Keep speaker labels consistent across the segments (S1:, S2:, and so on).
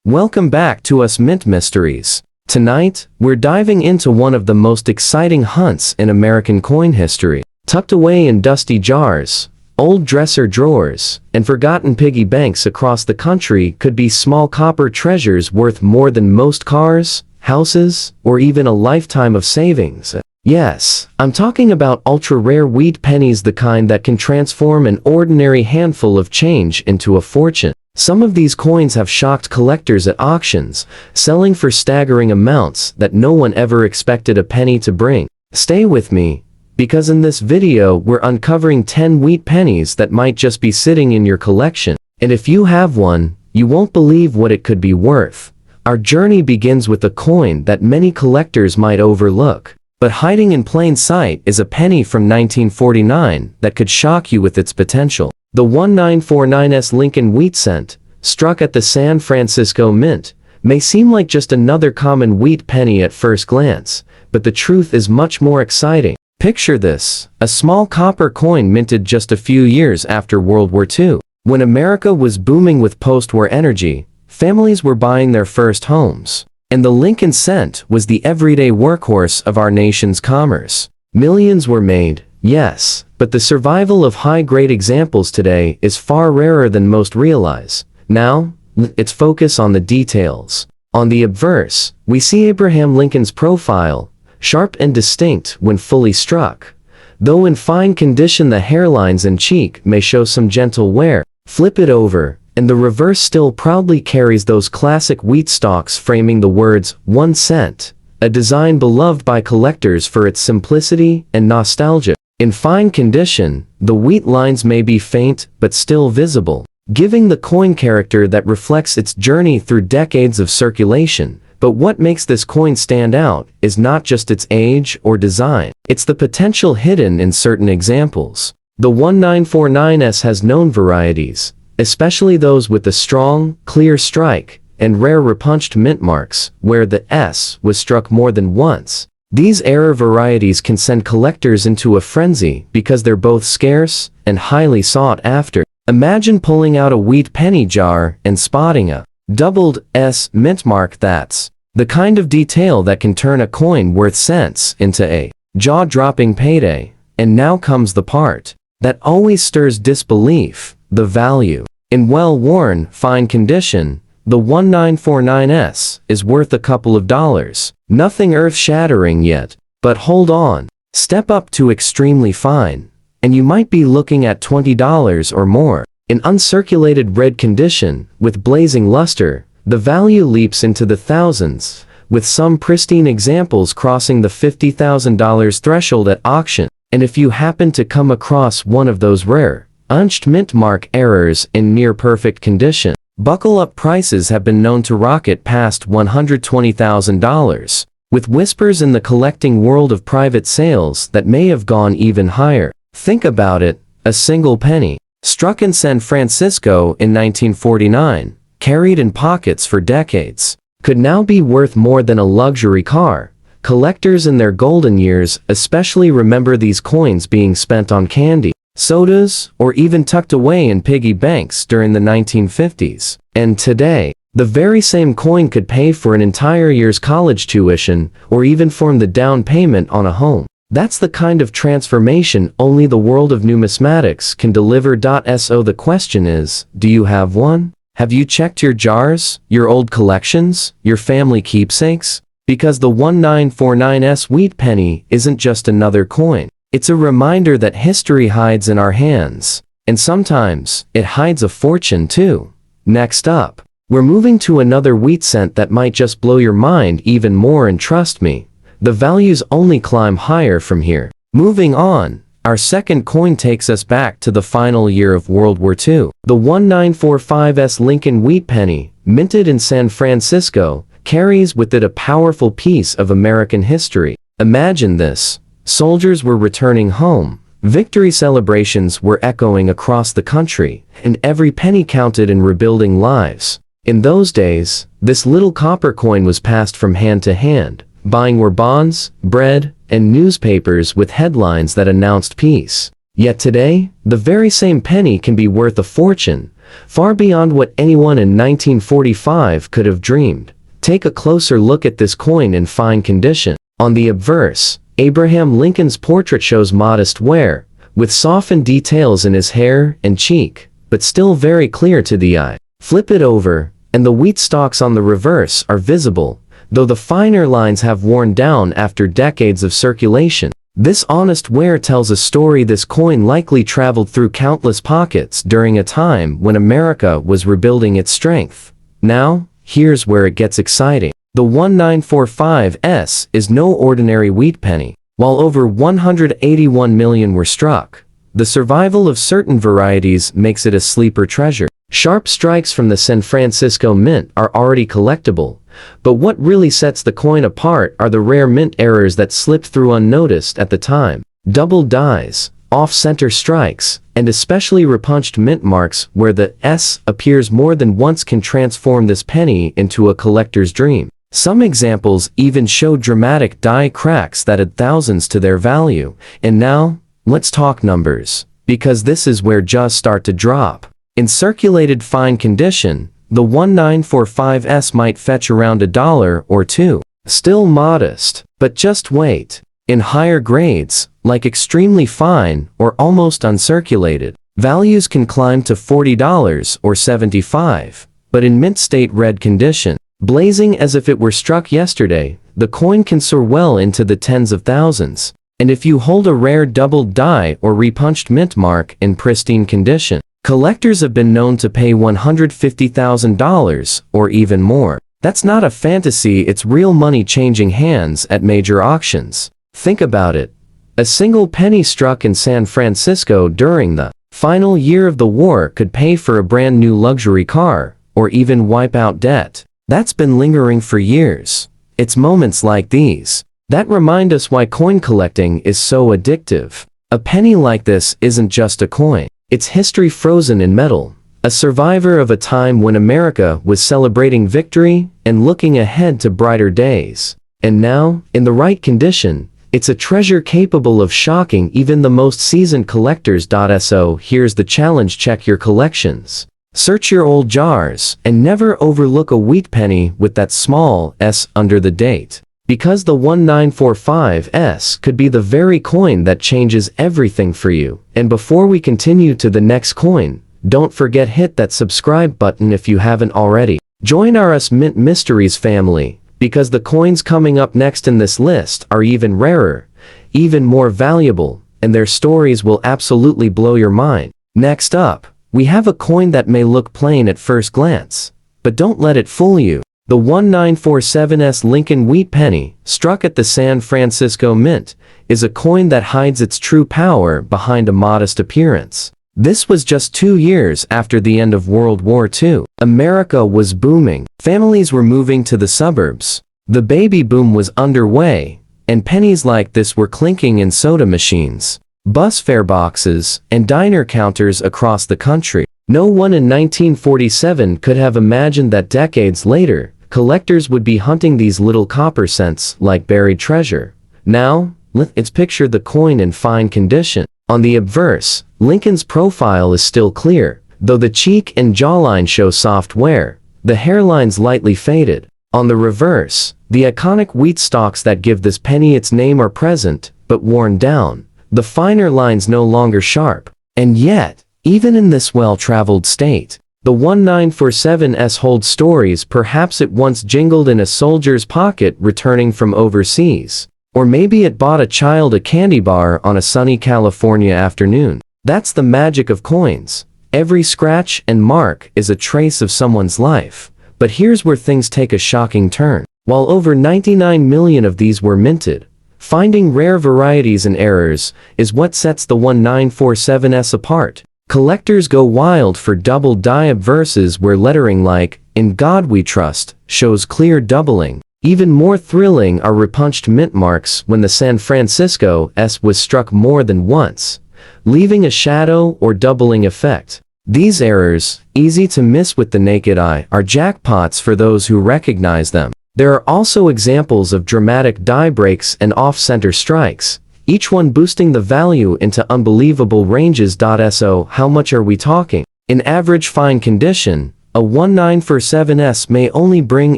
S1: Welcome back to Us Mint Mysteries. Tonight, we're diving into one of the most exciting hunts in American coin history. Tucked away in dusty jars, old dresser drawers, and forgotten piggy banks across the country could be small copper treasures worth more than most cars, houses, or even a lifetime of savings. Yes, I'm talking about ultra-rare wheat pennies, the kind that can transform an ordinary handful of change into a fortune. Some of these coins have shocked collectors at auctions, selling for staggering amounts that no one ever expected a penny to bring. Stay with me, because in this video we're uncovering 10 wheat pennies that might just be sitting in your collection. And if you have one, you won't believe what it could be worth. Our journey begins with a coin that many collectors might overlook. But hiding in plain sight is a penny from 1949 that could shock you with its potential. The 1949's Lincoln wheat cent, struck at the San Francisco Mint, may seem like just another common wheat penny at first glance, but the truth is much more exciting. Picture this, a small copper coin minted just a few years after World War II. When America was booming with post-war energy, families were buying their first homes. And the Lincoln cent was the everyday workhorse of our nation's commerce. Millions were made, yes, but the survival of high-grade examples today is far rarer than most realize. Now, let's focus on the details. On the obverse, we see Abraham Lincoln's profile, sharp and distinct when fully struck. Though in fine condition, the hairlines and cheek may show some gentle wear. Flip it over, and the reverse still proudly carries those classic wheat stalks framing the words, 1 cent, a design beloved by collectors for its simplicity and nostalgia. In fine condition, the wheat lines may be faint but still visible, giving the coin character that reflects its journey through decades of circulation. But what makes this coin stand out is not just its age or design, it's the potential hidden in certain examples. The 1949's has known varieties, especially those with the strong, clear strike, and rare repunched mint marks, where the S was struck more than once. These error varieties can send collectors into a frenzy because they're both scarce and highly sought after. Imagine pulling out a wheat penny jar and spotting a doubled S mint mark. That's the kind of detail that can turn a coin worth cents into a jaw-dropping payday. And now comes the part that always stirs disbelief. The value. In well-worn, fine condition, the 1949's is worth a couple of dollars. Nothing earth-shattering yet, but hold on. Step up to extremely fine, and you might be looking at $20 or more. In uncirculated red condition, with blazing luster, the value leaps into the thousands, with some pristine examples crossing the $50,000 threshold at auction. And if you happen to come across one of those rare, unched mint mark errors in near-perfect condition, buckle up. Prices have been known to rocket past $120,000, with whispers in the collecting world of private sales that may have gone even higher. Think about it, a single penny, struck in San Francisco in 1949, carried in pockets for decades, could now be worth more than a luxury car. Collectors in their golden years especially remember these coins being spent on candy, sodas, or even tucked away in piggy banks during the 1950s. And today, the very same coin could pay for an entire year's college tuition, or even form the down payment on a home. That's the kind of transformation only the world of numismatics can deliver. So the question is, do you have one? Have you checked your jars, your old collections, your family keepsakes? Because the 1949's wheat penny isn't just another coin. It's a reminder that history hides in our hands, and sometimes it hides a fortune too. Next up, we're moving to another wheat cent that might just blow your mind even more, and trust me, the values only climb higher from here. Moving on, our second coin takes us back to the final year of World War II. The 1945's Lincoln wheat penny, minted in San Francisco, carries with it a powerful piece of American history. Imagine this. Soldiers were returning home, victory celebrations were echoing across the country, and every penny counted in rebuilding lives. In those days, this little copper coin was passed from hand to hand. Buying were bonds, bread, and newspapers with headlines that announced peace. Yet today, the very same penny can be worth a fortune, far beyond what anyone in 1945 could have dreamed. Take a closer look at this coin in fine condition. On the obverse, Abraham Lincoln's portrait shows modest wear, with softened details in his hair and cheek, but still very clear to the eye. Flip it over, and the wheat stalks on the reverse are visible, though the finer lines have worn down after decades of circulation. This honest wear tells a story. This coin likely traveled through countless pockets during a time when America was rebuilding its strength. Now, here's where it gets exciting. The 1945S is no ordinary wheat penny. While over 181 million were struck, the survival of certain varieties makes it a sleeper treasure. Sharp strikes from the San Francisco Mint are already collectible, but what really sets the coin apart are the rare mint errors that slipped through unnoticed at the time. Double dies, off-center strikes, and especially repunched mint marks where the S appears more than once can transform this penny into a collector's dream. Some examples even show dramatic die cracks that add thousands to their value. And now, let's talk numbers, because this is where jaws start to drop. In circulated fine condition, the 1945S might fetch around $1 or $2. Still modest, but just wait. In higher grades, like extremely fine or almost uncirculated, values can climb to $40 or $75. But in mint state red condition, blazing as if it were struck yesterday, the coin can soar well into the tens of thousands. And if you hold a rare doubled die or repunched mint mark in pristine condition, collectors have been known to pay $150,000 or even more. That's not a fantasy, it's real money changing hands at major auctions. Think about it. A single penny struck in San Francisco during the final year of the war could pay for a brand new luxury car, or even wipe out debt. That's been lingering for years. It's moments like these that remind us why coin collecting is so addictive. A penny like this isn't just a coin. It's history frozen in metal, a survivor of a time when America was celebrating victory and looking ahead to brighter days. And now, in the right condition, it's a treasure capable of shocking even the most seasoned collectors. So here's the challenge: check your collections. Search your old jars, and never overlook a wheat penny with that small s under the date. Because the 1945S could be the very coin that changes everything for you. And before we continue to the next coin, don't forget hit that subscribe button if you haven't already. Join our Us Mint Mysteries family, because the coins coming up next in this list are even rarer, even more valuable, and their stories will absolutely blow your mind. Next up, we have a coin that may look plain at first glance, but don't let it fool you. The 1947S Lincoln Wheat Penny, struck at the San Francisco Mint, is a coin that hides its true power behind a modest appearance. This was just 2 years after the end of World War II. America was booming. Families were moving to the suburbs. The baby boom was underway, and pennies like this were clinking in soda machines, bus fare boxes, and diner counters across the country. No one in 1947 could have imagined that decades later, collectors would be hunting these little copper cents like buried treasure. Now, let's picture the coin in fine condition. On the obverse, Lincoln's profile is still clear, though the cheek and jawline show soft wear, the hairline's lightly faded. On the reverse, the iconic wheat stalks that give this penny its name are present, but worn down, the finer lines no longer sharp. And yet, even in this well-traveled state, the 1947S holds stories. Perhaps it once jingled in a soldier's pocket returning from overseas. Or maybe it bought a child a candy bar on a sunny California afternoon. That's the magic of coins. Every scratch and mark is a trace of someone's life. But here's where things take a shocking turn. While over 99 million of these were minted, finding rare varieties and errors is what sets the 1947S apart. Collectors go wild for double die obverses where lettering like, "In God We Trust," shows clear doubling. Even more thrilling are repunched mint marks when the San Francisco S was struck more than once, leaving a shadow or doubling effect. These errors, easy to miss with the naked eye, are jackpots for those who recognize them. There are also examples of dramatic die breaks and off-center strikes, each one boosting the value into unbelievable ranges. So how much are we talking? In average fine condition, a 1947S may only bring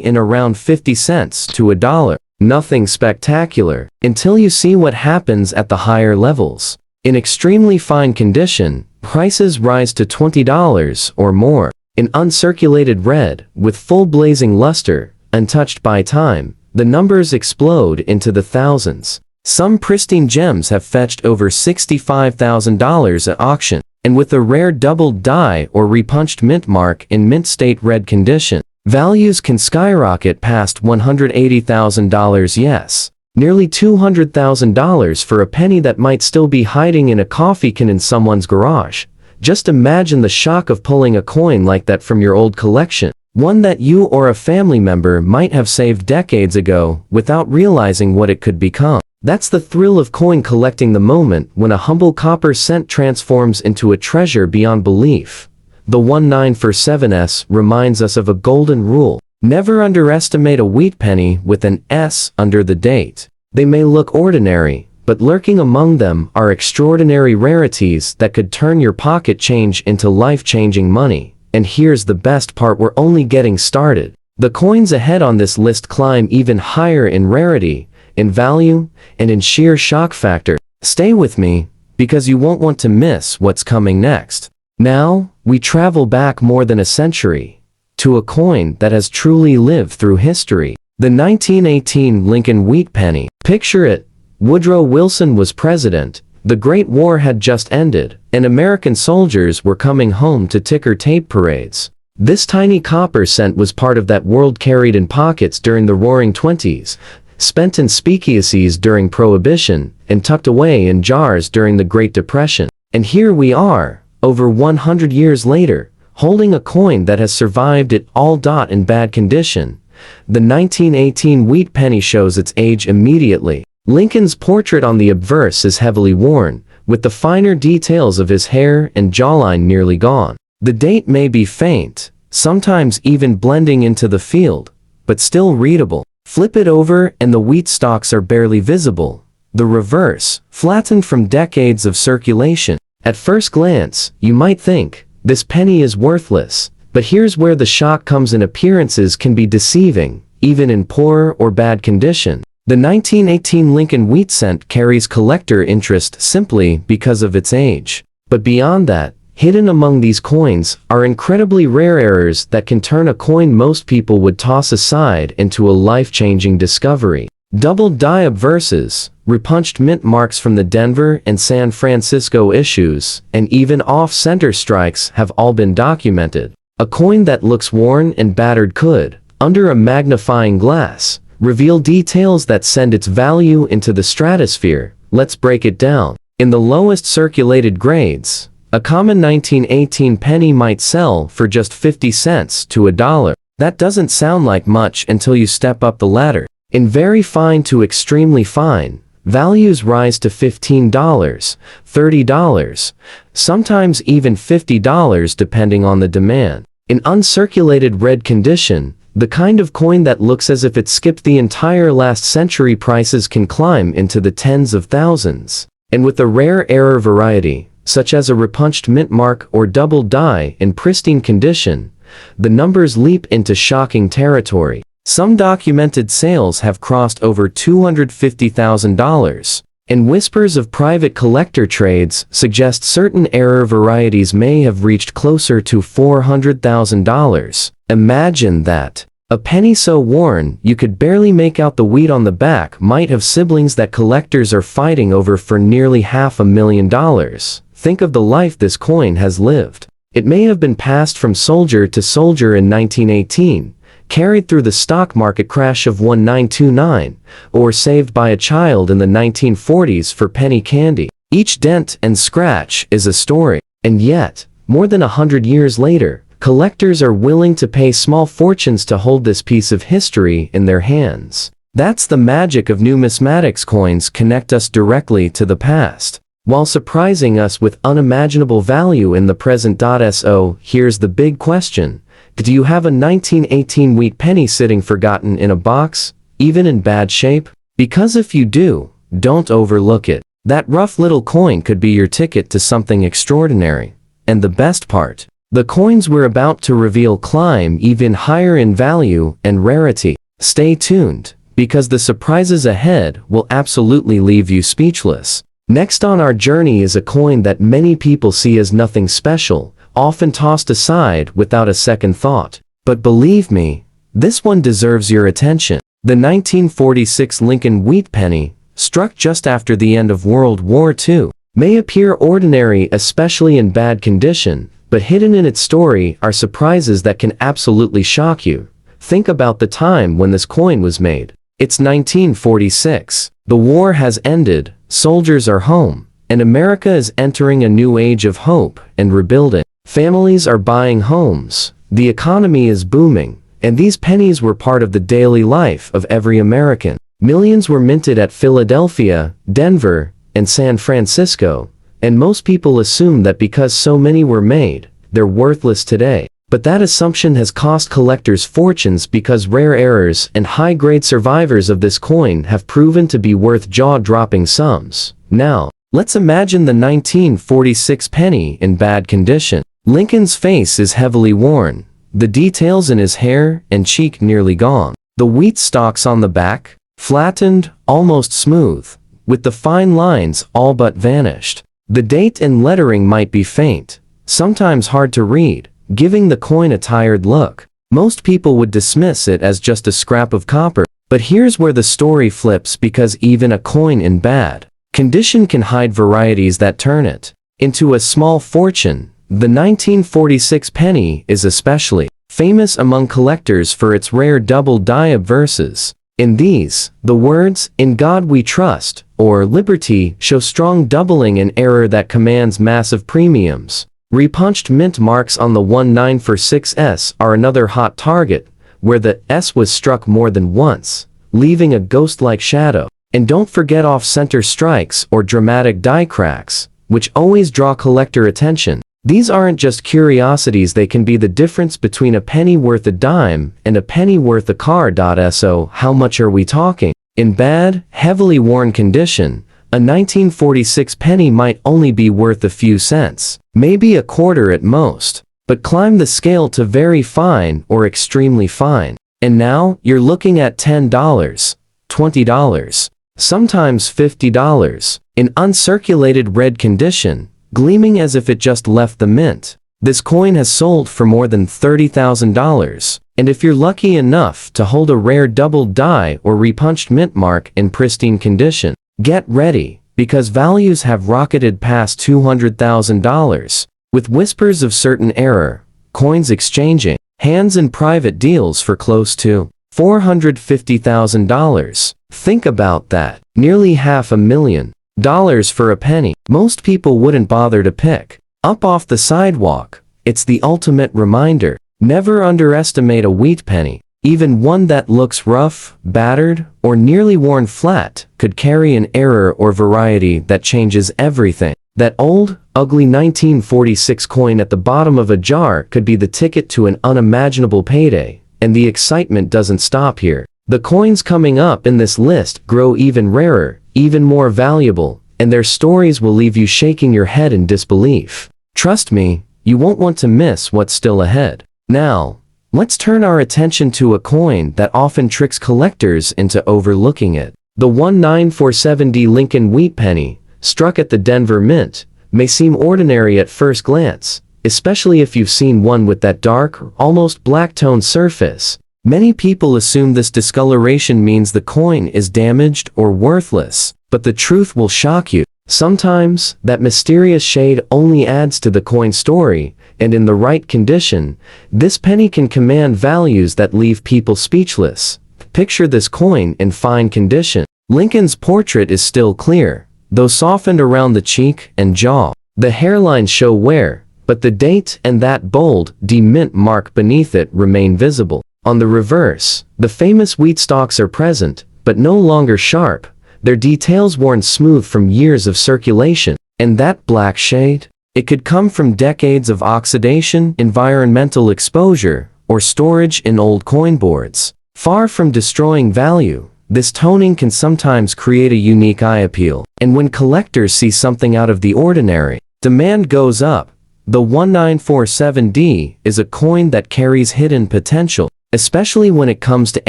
S1: in around 50 cents to $1. Nothing spectacular, until you see what happens at the higher levels. In extremely fine condition, prices rise to $20 or more. In uncirculated red, with full blazing luster, untouched by time, the numbers explode into the thousands. Some pristine gems have fetched over $65,000 at auction, and with a rare doubled die or repunched mint mark in mint state red condition, values can skyrocket past $180,000. Yes, nearly $200,000 for a penny that might still be hiding in a coffee can in someone's garage. Just imagine the shock of pulling a coin like that from your old collection, one that you or a family member might have saved decades ago without realizing what it could become. That's the thrill of coin collecting, the moment when a humble copper cent transforms into a treasure beyond belief. The 1947S reminds us of a golden rule. Never underestimate a wheat penny with an S under the date. They may look ordinary, but lurking among them are extraordinary rarities that could turn your pocket change into life-changing money. And here's the best part, we're only getting started. The coins ahead on this list climb even higher in rarity, in value, and in sheer shock factor. Stay with me, because you won't want to miss what's coming next. Now, we travel back more than a century, to a coin that has truly lived through history. The 1918 Lincoln Wheat Penny. Picture it. Woodrow Wilson was president, the Great War had just ended, and American soldiers were coming home to ticker tape parades. This tiny copper cent was part of that world, carried in pockets during the Roaring Twenties, spent in speakeasies during Prohibition, and tucked away in jars during the Great Depression. And here we are, over 100 years later, holding a coin that has survived it all. In bad condition. The 1918 wheat penny shows its age immediately. Lincoln's portrait on the obverse is heavily worn, with the finer details of his hair and jawline nearly gone. The date may be faint, sometimes even blending into the field, but still readable. Flip it over and the wheat stalks are barely visible. The reverse, flattened from decades of circulation. At first glance, you might think, this penny is worthless, but here's where the shock comes in. Appearances can be deceiving, even in poor or bad condition. The 1918 Lincoln Wheat Cent carries collector interest simply because of its age. But beyond that, hidden among these coins are incredibly rare errors that can turn a coin most people would toss aside into a life-changing discovery. Doubled die obverses, repunched mint marks from the Denver and San Francisco issues, and even off-center strikes have all been documented. A coin that looks worn and battered could, under a magnifying glass, reveal details that send its value into the stratosphere. Let's break it down. In the lowest circulated grades, a common 1918 penny might sell for just 50 cents to $1. That doesn't sound like much until you step up the ladder. In very fine to extremely fine, values rise to $15, $30, sometimes even $50 depending on the demand. In uncirculated red condition, the kind of coin that looks as if it skipped the entire last century, prices can climb into the tens of thousands. And with a rare error variety, such as a repunched mint mark or double die in pristine condition, the numbers leap into shocking territory. Some documented sales have crossed over $250,000, and whispers of private collector trades suggest certain error varieties may have reached closer to $400,000. Imagine that. A penny so worn you could barely make out the wheat on the back might have siblings that collectors are fighting over for nearly $500,000. Think of the life this coin has lived. It may have been passed from soldier to soldier in 1918, carried through the stock market crash of 1929, or saved by a child in the 1940s for penny candy. Each dent and scratch is a story. And yet, more than 100 years later, collectors are willing to pay small fortunes to hold this piece of history in their hands. That's the magic of numismatics. Coins connect us directly to the past, while surprising us with unimaginable value in the present. So, here's the big question. Do you have a 1918 wheat penny sitting forgotten in a box, even in bad shape? Because if you do, don't overlook it. That rough little coin could be your ticket to something extraordinary. And the best part, The coins we're about to reveal climb even higher in value and rarity. Stay tuned, because the surprises ahead will absolutely leave you speechless. Next on our journey is a coin that many people see as nothing special, often tossed aside without a second thought. But believe me, this one deserves your attention. The 1946 Lincoln wheat penny, struck just after the end of World War II, may appear ordinary, especially in bad condition, but hidden in its story are surprises that can absolutely shock you. Think about the time when this coin was made. It's 1946. The war has ended, soldiers are home, and America is entering a new age of hope and rebuilding. Families are buying homes, the economy is booming, and these pennies were part of the daily life of every American. Millions were minted at Philadelphia, Denver, and San Francisco, and most people assume that because so many were made, they're worthless today. But that assumption has cost collectors fortunes, because rare errors and high-grade survivors of this coin have proven to be worth jaw-dropping sums. Now, let's imagine the 1946 penny in bad condition. Lincoln's face is heavily worn, the details in his hair and cheek nearly gone. The wheat stalks on the back, flattened, almost smooth, with the fine lines all but vanished. The date and lettering might be faint, sometimes hard to read, giving the coin a tired look. Most people would dismiss it as just a scrap of copper. But here's where the story flips, because even a coin in bad condition can hide varieties that turn it into a small fortune. The 1946 penny is especially famous among collectors for its rare double die obverses. In these, the words, "In God We Trust," or "Liberty," show strong doubling, an error that commands massive premiums. Repunched mint marks on the 1946S are another hot target, where the S was struck more than once, leaving a ghost-like shadow. And don't forget off-center strikes or dramatic die cracks, which always draw collector attention. These aren't just curiosities, they can be the difference between a penny worth a dime and a penny worth a car. So how much are we talking? In bad, heavily worn condition, a 1946 penny might only be worth a few cents, maybe a quarter at most. But climb the scale to very fine or extremely fine, and now you're looking at $10, $20, sometimes $50, in uncirculated red condition, gleaming as if it just left the mint. This coin has sold for more than $30,000, and if you're lucky enough to hold a rare double die or repunched mint mark in pristine condition, get ready, because values have rocketed past $200,000, with whispers of certain error, coins exchanging hands in private deals for close to $450,000. Think about that, nearly $500,000 for a penny. Most people wouldn't bother to pick up off the sidewalk. It's the ultimate reminder. Never underestimate a wheat penny. Even one that looks rough, battered, or nearly worn flat could carry an error or variety that changes everything. That old, ugly 1946 coin at the bottom of a jar could be the ticket to an unimaginable payday, and the excitement doesn't stop here. The coins coming up in this list grow even rarer, even more valuable, and their stories will leave you shaking your head in disbelief. Trust me, you won't want to miss what's still ahead. Now, let's turn our attention to a coin that often tricks collectors into overlooking it. The 1947 Lincoln wheat penny, struck at the Denver Mint, may seem ordinary at first glance, especially if you've seen one with that dark, almost black-toned surface. Many people assume this discoloration means the coin is damaged or worthless, but the truth will shock you. Sometimes, that mysterious shade only adds to the coin story, and in the right condition, this penny can command values that leave people speechless. Picture this coin in fine condition. Lincoln's portrait is still clear, though softened around the cheek and jaw. The hairlines show wear, but the date and that bold D mint mark beneath it remain visible. On the reverse, the famous wheat stalks are present, but no longer sharp, their details worn smooth from years of circulation. And that black shade? It could come from decades of oxidation, environmental exposure, or storage in old coin boards. Far from destroying value, this toning can sometimes create a unique eye appeal. And when collectors see something out of the ordinary, demand goes up. The 1947D is a coin that carries hidden potential, especially when it comes to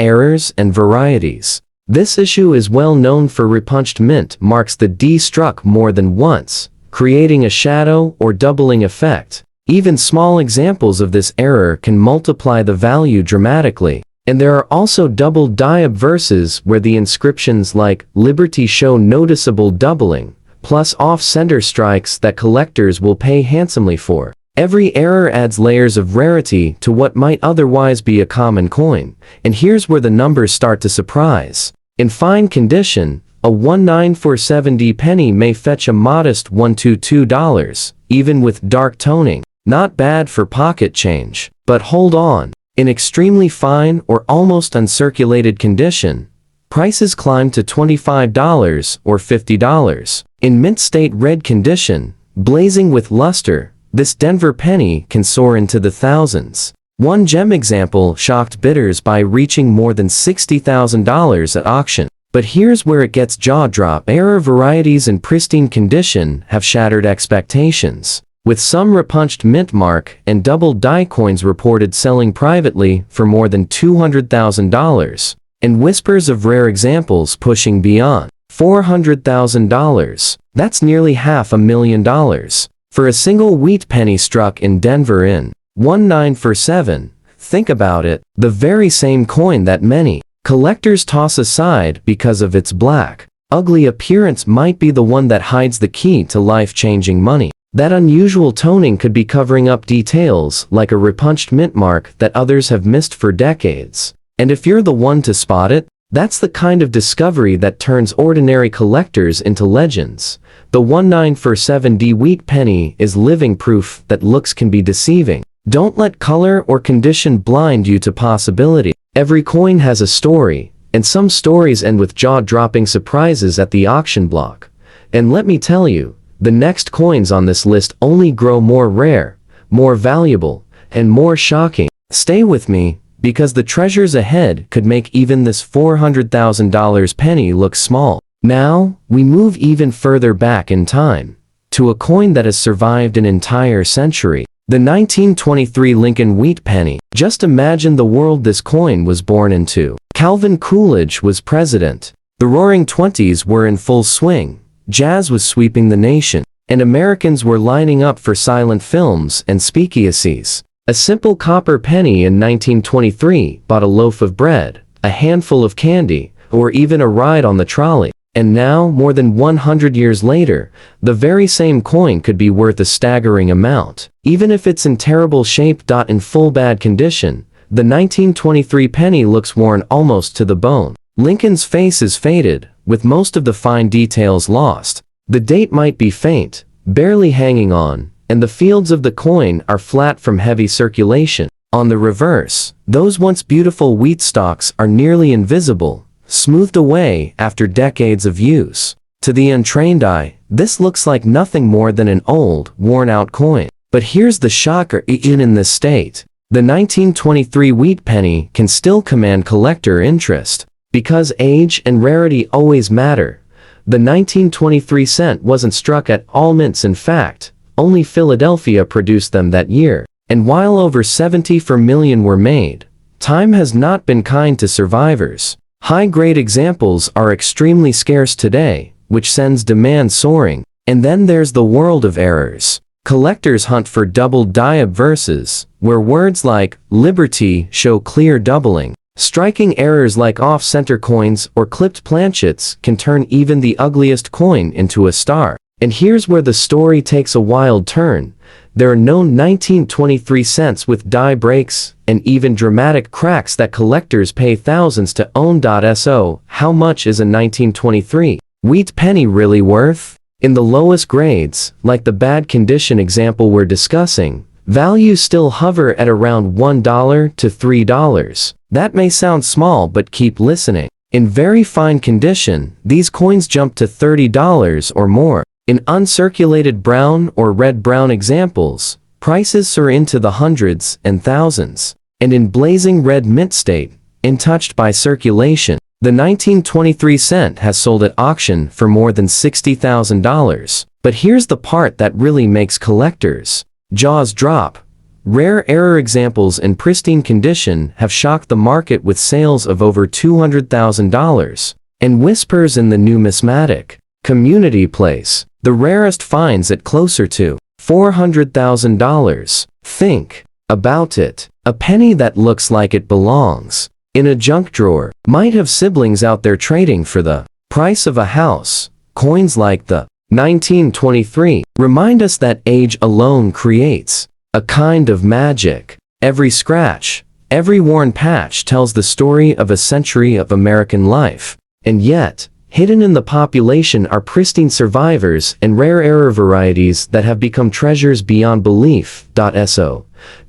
S1: errors and varieties. This issue is well known for repunched mint marks. The D struck more than once, creating a shadow or doubling effect. Even small examples of this error can multiply the value dramatically. And there are also double die obverses where the inscriptions like Liberty show noticeable doubling, plus off-center strikes that collectors will pay handsomely for. Every error adds layers of rarity to what might otherwise be a common coin, and here's where the numbers start to surprise. In fine condition, a 1947D penny may fetch a modest $122, even with dark toning. Not bad for pocket change. But hold on. In extremely fine or almost uncirculated condition, prices climb to $25 or $50. In mint state red condition, blazing with luster, this Denver penny can soar into the thousands. One gem example shocked bidders by reaching more than $60,000 at auction. But here's where it gets jaw-drop. Error varieties in pristine condition have shattered expectations, with some repunched mint mark and double die coins reported selling privately for more than $200,000, and whispers of rare examples pushing beyond $400,000. That's nearly $500,000 for a single wheat penny struck in Denver in 1947. Think about it, the very same coin that many collectors toss aside because of its black, ugly appearance might be the one that hides the key to life-changing money. That unusual toning could be covering up details like a repunched mint mark that others have missed for decades. And if you're the one to spot it, that's the kind of discovery that turns ordinary collectors into legends. The 1947D wheat penny is living proof that looks can be deceiving. Don't let color or condition blind you to possibility. Every coin has a story, and some stories end with jaw-dropping surprises at the auction block. And let me tell you, the next coins on this list only grow more rare, more valuable, and more shocking. Stay with me, because the treasures ahead could make even this $400,000 penny look small. Now, we move even further back in time, to a coin that has survived an entire century. The 1923 Lincoln wheat penny. Just imagine the world this coin was born into. Calvin Coolidge was president. The Roaring Twenties were in full swing. Jazz was sweeping the nation, and Americans were lining up for silent films and speakeasies. A simple copper penny in 1923 bought a loaf of bread, a handful of candy, or even a ride on the trolley. And now, more than 100 years later, the very same coin could be worth a staggering amount. Even if it's in terrible shape. In full bad condition, the 1923 penny looks worn almost to the bone. Lincoln's face is faded, with most of the fine details lost. The date might be faint, barely hanging on, and the fields of the coin are flat from heavy circulation. On the reverse, those once beautiful wheat stalks are nearly invisible, smoothed away after decades of use. To the untrained eye, this looks like nothing more than an old, worn-out coin. But here's the shocker: even in this state, the 1923 wheat penny can still command collector interest. Because age and rarity always matter, the 1923 cent wasn't struck at all mints. In fact, only Philadelphia produced them that year. And while over 74 million were made, time has not been kind to survivors. High-grade examples are extremely scarce today, which sends demand soaring. And then there's the world of errors. Collectors hunt for double die obverses, where words like liberty show clear doubling. Striking errors like off-center coins or clipped planchets can turn even the ugliest coin into a star. And here's where the story takes a wild turn. There are known 1923 cents with die breaks and even dramatic cracks that collectors pay thousands to own. So, how much is a 1923 wheat penny really worth? In the lowest grades, like the bad condition example we're discussing, values still hover at around $1 to $3. That may sound small, but keep listening. In very fine condition, these coins jump to $30 or more. In uncirculated brown or red-brown examples, prices soar into the hundreds and thousands. And in blazing red mint state, untouched by circulation, the 1923 cent has sold at auction for more than $60,000. But here's the part that really makes collectors Jaws drop. Rare error examples in pristine condition have shocked the market with sales of over $200,000. And whispers in the numismatic community place, the rarest finds at closer to $400,000. Think about it. A penny that looks like it belongs in a junk drawer might have siblings out there trading for the price of a house. Coins like the 1923 remind us that age alone creates a kind of magic. Every scratch, every worn patch tells the story of a century of American life. And yet, hidden in the population are pristine survivors and rare error varieties that have become treasures beyond belief. So,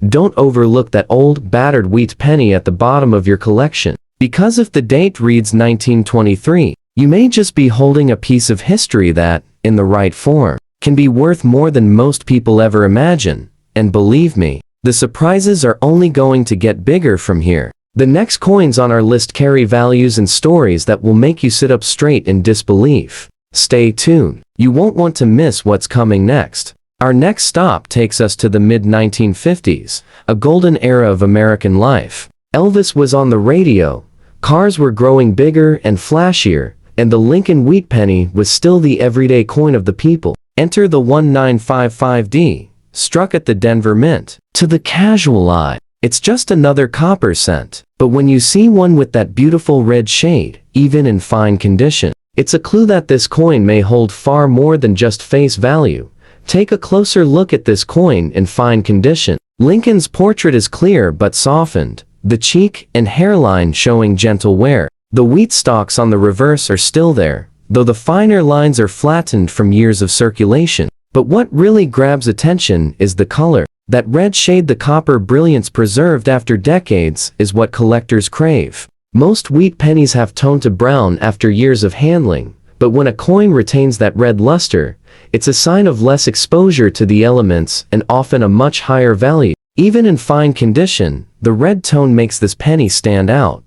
S1: don't overlook that old, battered wheat penny at the bottom of your collection. Because if the date reads 1923, you may just be holding a piece of history that, in the right form, can be worth more than most people ever imagine. And believe me, the surprises are only going to get bigger from here. The next coins on our list carry values and stories that will make you sit up straight in disbelief. Stay tuned. You won't want to miss what's coming next. Our next stop takes us to the mid-1950s, a golden era of American life. Elvis was on the radio, cars were growing bigger and flashier, and the Lincoln wheat penny was still the everyday coin of the people. Enter the 1955D. Struck at the Denver Mint. To the casual eye, it's just another copper cent. But when you see one with that beautiful red shade, even in fine condition, it's a clue that this coin may hold far more than just face value. Take a closer look at this coin in fine condition. Lincoln's portrait is clear but softened, the cheek and hairline showing gentle wear. The wheat stalks on the reverse are still there, though the finer lines are flattened from years of circulation. But what really grabs attention is the color. That red shade, the copper brilliance preserved after decades, is what collectors crave. Most wheat pennies have toned to brown after years of handling, but when a coin retains that red luster, it's a sign of less exposure to the elements and often a much higher value. Even in fine condition, the red tone makes this penny stand out.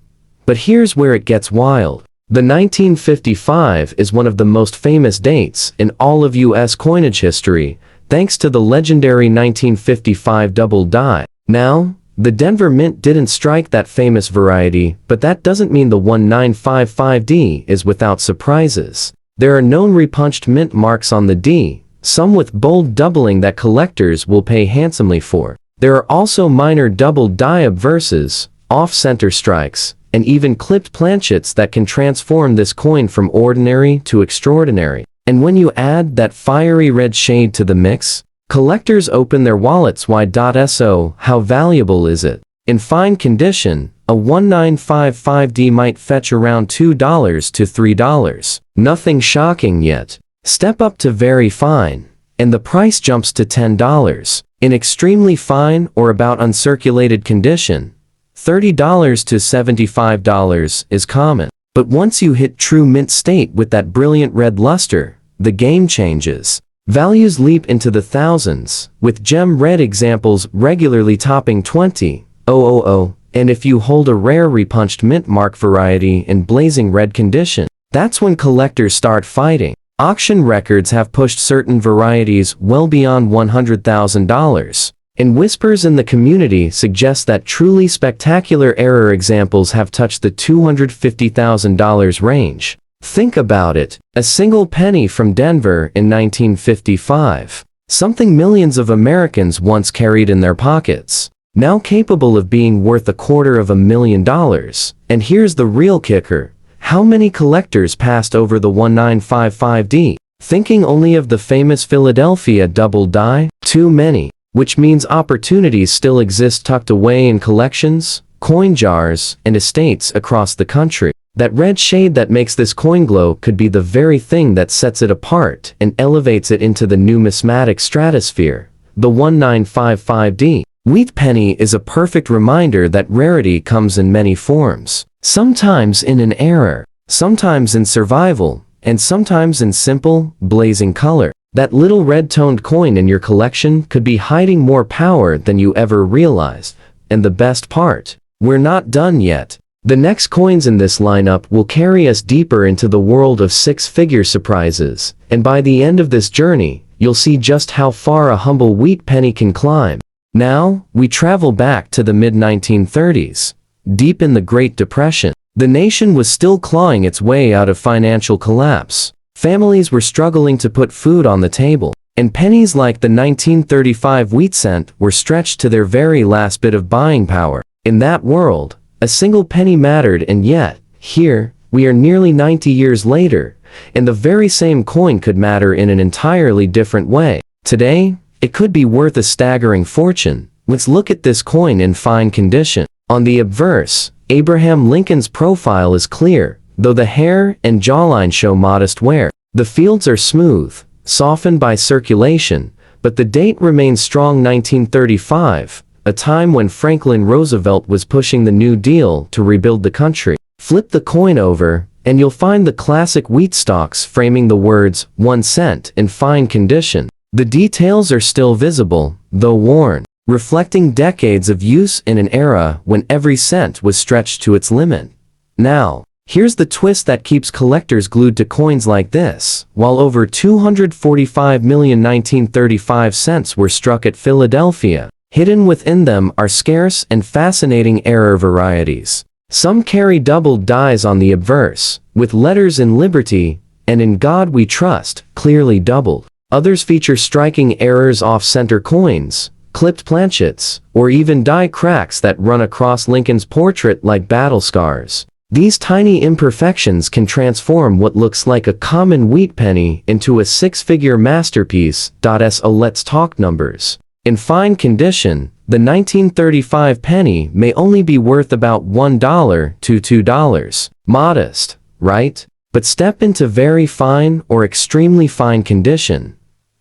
S1: But here's where it gets wild. The 1955 is one of the most famous dates in all of U.S. coinage history, thanks to the legendary 1955 double die. Now, the Denver Mint didn't strike that famous variety, but that doesn't mean the 1955D is without surprises. There are known repunched mint marks on the D, some with bold doubling that collectors will pay handsomely for. There are also minor double die obverses, off-center strikes, and even clipped planchets that can transform this coin from ordinary to extraordinary. And when you add that fiery red shade to the mix, collectors open their wallets wide. So, how valuable is it? In fine condition, a 1955D might fetch around $2 to $3. Nothing shocking yet. Step up to very fine, and the price jumps to $10. In extremely fine or about uncirculated condition, $30 to $75 is common. But once you hit true mint state with that brilliant red luster, the game changes. Values leap into the thousands, with gem red examples regularly topping $20,000. And if you hold a rare repunched mint mark variety in blazing red condition, that's when collectors start fighting. Auction records have pushed certain varieties well beyond $100,000. And whispers in the community suggest that truly spectacular error examples have touched the $250,000 range. Think about it, a single penny from Denver in 1955. Something millions of Americans once carried in their pockets. Now capable of being worth $250,000. And here's the real kicker. How many collectors passed over the 1955D, thinking only of the famous Philadelphia double die? Too many. Which means opportunities still exist tucked away in collections, coin jars, and estates across the country. That red shade that makes this coin glow could be the very thing that sets it apart and elevates it into the numismatic stratosphere. The 1955D wheat penny is a perfect reminder that rarity comes in many forms. Sometimes in an error, sometimes in survival, and sometimes in simple, blazing color. That little red-toned coin in your collection could be hiding more power than you ever realized. And the best part, we're not done yet. The next coins in this lineup will carry us deeper into the world of six-figure surprises, and by the end of this journey, you'll see just how far a humble wheat penny can climb. Now, we travel back to the mid-1930s. Deep in the Great Depression, the nation was still clawing its way out of financial collapse. Families were struggling to put food on the table, and pennies like the 1935 wheat cent were stretched to their very last bit of buying power. In that world, a single penny mattered, and yet, here, we are nearly 90 years later, and the very same coin could matter in an entirely different way. Today, it could be worth a staggering fortune. Let's look at this coin in fine condition. On the obverse, Abraham Lincoln's profile is clear, though the hair and jawline show modest wear. The fields are smooth, softened by circulation, but the date remains strong: 1935, a time when Franklin Roosevelt was pushing the New Deal to rebuild the country. Flip the coin over, and you'll find the classic wheat stalks framing the words, 1 cent, in fine condition. The details are still visible, though worn, reflecting decades of use in an era when every cent was stretched to its limit. Now, here's the twist that keeps collectors glued to coins like this. While over 245 million 1935 cents were struck at Philadelphia, hidden within them are scarce and fascinating error varieties. Some carry doubled dies on the obverse, with letters "In Liberty" and "In God We Trust" clearly doubled. Others feature striking errors off-center coins, clipped planchets, or even die cracks that run across Lincoln's portrait like battle scars. These tiny imperfections can transform what looks like a common wheat penny into a six-figure masterpiece. So let's talk numbers. In fine condition, the 1935 penny may only be worth about $1 to $2. Modest, right? But step into very fine or extremely fine condition,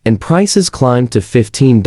S1: and prices climb to $15,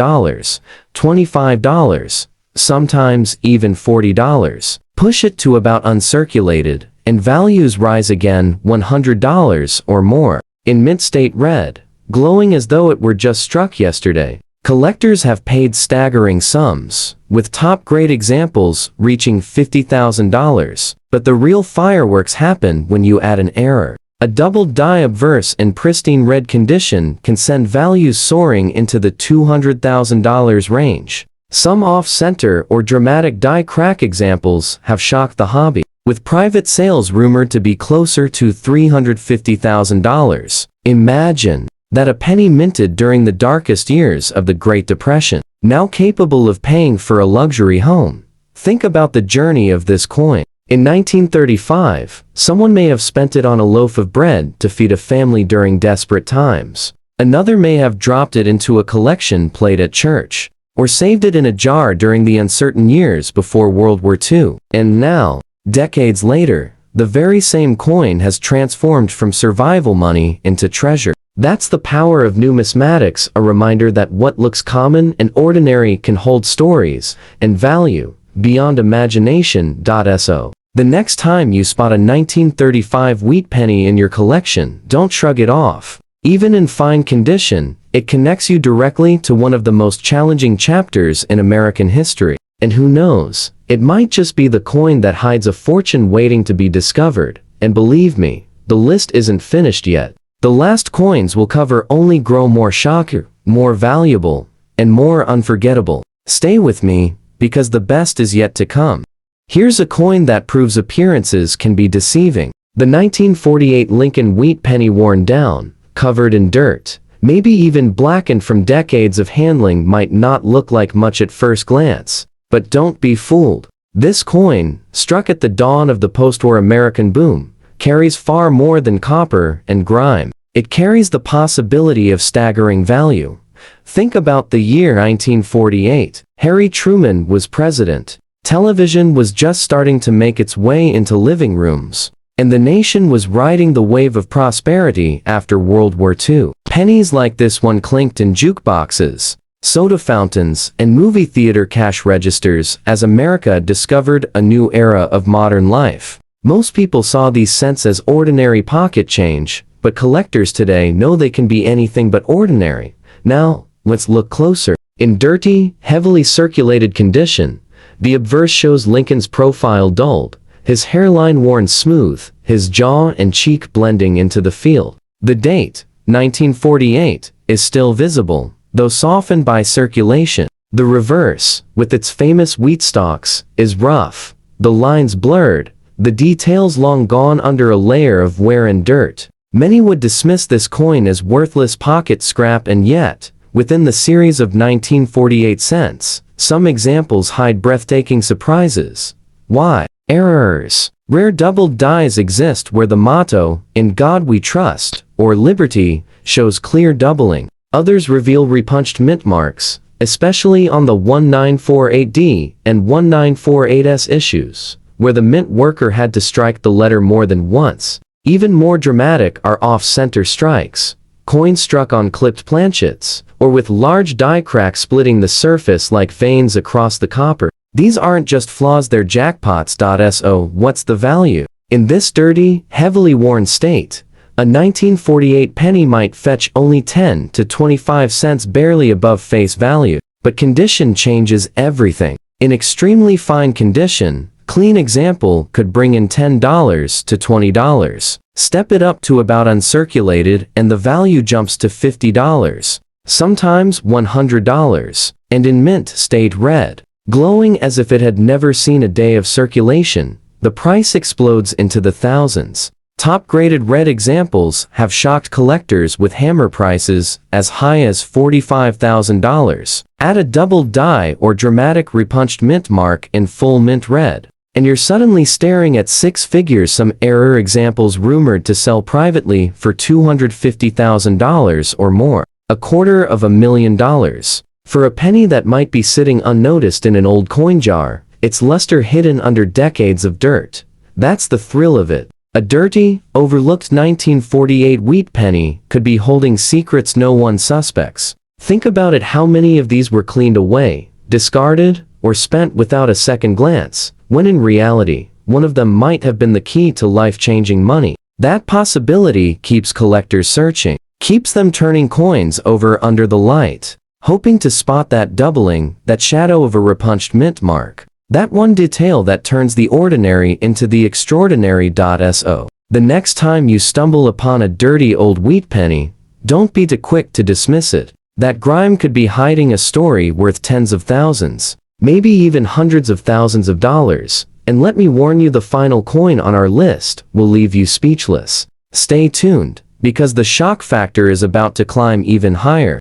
S1: $25, sometimes even $40. Push it to about uncirculated, and values rise again, $100 or more. In mint-state red, glowing as though it were just struck yesterday, collectors have paid staggering sums, with top-grade examples reaching $50,000. But the real fireworks happen when you add an error. A doubled die obverse in pristine red condition can send values soaring into the $200,000 range. Some off-center or dramatic die crack examples have shocked the hobby, with private sales rumored to be closer to $350,000. Imagine that a penny minted during the darkest years of the Great Depression, now capable of paying for a luxury home. Think about the journey of this coin. In 1935, someone may have spent it on a loaf of bread to feed a family during desperate times. Another may have dropped it into a collection plate at church, or saved it in a jar during the uncertain years before World War II. And now, decades later, the very same coin has transformed from survival money into treasure. That's the power of numismatics, a reminder that what looks common and ordinary can hold stories and value beyond imagination. So, the next time you spot a 1935 wheat penny in your collection, don't shrug it off. Even in fine condition, it connects you directly to one of the most challenging chapters in American history. And who knows, it might just be the coin that hides a fortune waiting to be discovered. And believe me, the list isn't finished yet. The last coins will cover only grow more shocking, more valuable, and more unforgettable. Stay with me, because the best is yet to come. Here's a coin that proves appearances can be deceiving. The 1948 Lincoln wheat penny, worn down, covered in dirt, maybe even blackened from decades of handling, might not look like much at first glance. But don't be fooled. This coin, struck at the dawn of the post-war American boom, carries far more than copper and grime. It carries the possibility of staggering value. Think about the year 1948. Harry Truman was president. Television was just starting to make its way into living rooms, and the nation was riding the wave of prosperity after World War II. Pennies like this one clinked in jukeboxes, soda fountains, and movie theater cash registers as America discovered a new era of modern life. Most people saw these cents as ordinary pocket change, but collectors today know they can be anything but ordinary. Now, let's look closer. In dirty, heavily circulated condition, the obverse shows Lincoln's profile dulled, his hairline worn smooth, his jaw and cheek blending into the field. The date, 1948, is still visible, though softened by circulation. The reverse, with its famous wheat stalks, is rough, the lines blurred, the details long gone under a layer of wear and dirt. Many would dismiss this coin as worthless pocket scrap, and yet, within the series of 1948 cents, some examples hide breathtaking surprises. Why? Errors. Rare doubled dies exist where the motto, "In God We Trust," or "Liberty," shows clear doubling. Others reveal repunched mint marks, especially on the 1948D and 1948S issues, where the mint worker had to strike the letter more than once. Even more dramatic are off-center strikes, coins struck on clipped planchets, or with large die cracks splitting the surface like veins across the copper. These aren't just flaws, they're jackpots. So what's the value? In this dirty, heavily worn state, a 1948 penny might fetch only 10 to 25 cents, barely above face value. But condition changes everything. In extremely fine condition, clean example could bring in $10 to $20. Step it up to about uncirculated and the value jumps to $50, sometimes $100, and in mint state red, glowing as if it had never seen a day of circulation, the price explodes into the thousands. Top-graded red examples have shocked collectors with hammer prices as high as $45,000. Add a doubled die or dramatic repunched mint mark in full mint red, and you're suddenly staring at six figures. Some error examples rumored to sell privately for $250,000 or more, $250,000. For a penny that might be sitting unnoticed in an old coin jar, its luster hidden under decades of dirt. That's the thrill of it. A dirty, overlooked 1948 wheat penny could be holding secrets no one suspects. Think about it, how many of these were cleaned away, discarded, or spent without a second glance, when in reality, one of them might have been the key to life-changing money. That possibility keeps collectors searching, keeps them turning coins over under the light, hoping to spot that doubling, that shadow of a repunched mint mark. That one detail that turns the ordinary into the extraordinary. So, the next time you stumble upon a dirty old wheat penny, don't be too quick to dismiss it. That grime could be hiding a story worth tens of thousands, maybe even hundreds of thousands of dollars. And let me warn you, the final coin on our list will leave you speechless. Stay tuned, because the shock factor is about to climb even higher.